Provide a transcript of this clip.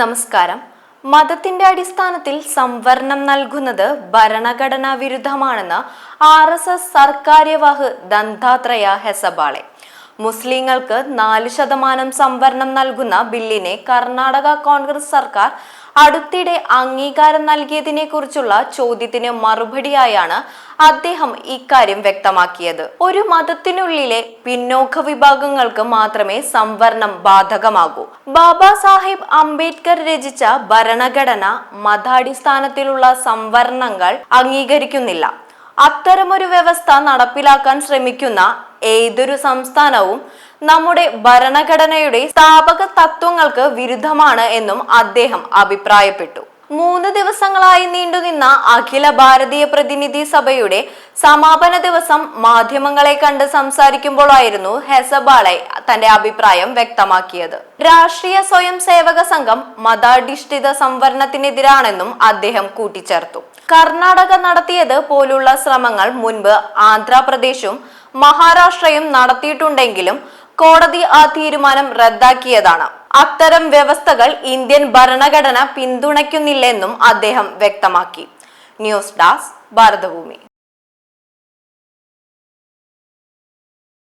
നമസ്കാരം. മതത്തിന്റെ അടിസ്ഥാനത്തിൽ സംവരണം നൽകുന്നത് ഭരണഘടനാ വിരുദ്ധമാണെന്ന് RSS സർക്കാര്യവാഹ് ദത്താത്രേയ ഹെസബാളെ. മുസ്ലിങ്ങൾക്ക് 4% സംവരണം നൽകുന്ന ബില്ലിനെ കർണാടക കോൺഗ്രസ് സർക്കാർ അടുത്തിടെ അംഗീകാരം നൽകിയതിനെ കുറിച്ചുള്ള ചോദ്യത്തിന് മറുപടിയായാണ് അദ്ദേഹം ഇക്കാര്യം വ്യക്തമാക്കിയത്. ഒരു മതത്തിനുള്ളിലെ പിന്നോക്ക വിഭാഗങ്ങൾക്ക് മാത്രമേ സംവരണം ബാധകമാകൂ. ബാബാ സാഹിബ് അംബേദ്കർ രചിച്ച ഭരണഘടന മതാടിസ്ഥാനത്തിലുള്ള സംവരണങ്ങൾ അംഗീകരിക്കുന്നില്ല. അത്തരമൊരു വ്യവസ്ഥ നടപ്പിലാക്കാൻ ശ്രമിക്കുന്ന ഏതൊരു സംസ്ഥാനവും നമ്മുടെ ഭരണഘടനയുടെ സ്ഥാപക തത്വങ്ങൾക്ക് വിരുദ്ധമാണ് എന്നും അദ്ദേഹം അഭിപ്രായപ്പെട്ടു. 3 ദിവസങ്ങളായി നീണ്ടുനിന്ന അഖില ഭാരതീയ പ്രതിനിധി സഭയുടെ സമാപന ദിവസം മാധ്യമങ്ങളെ കണ്ട് സംസാരിക്കുമ്പോഴായിരുന്നു ഹെസബാളെ തന്റെ അഭിപ്രായം വ്യക്തമാക്കിയത്. രാഷ്ട്രീയ സ്വയം സേവക സംഘം മതാധിഷ്ഠിത സംവരണത്തിനെതിരാണെന്നും അദ്ദേഹം കൂട്ടിച്ചേർത്തു. കർണാടക നടത്തിയത് പോലുള്ള ശ്രമങ്ങൾ മുൻപ് ആന്ധ്രാപ്രദേശും മഹാരാഷ്ട്രയും നടത്തിയിട്ടുണ്ടെങ്കിലും കോടതി ആ തീരുമാനം റദ്ദാക്കിയതാണ്. അത്തരം വ്യവസ്ഥകൾ ഇന്ത്യൻ ഭരണഘടന പിന്തുണയ്ക്കുന്നില്ലെന്നും അദ്ദേഹം വ്യക്തമാക്കി. News desk Bharathabhoomi.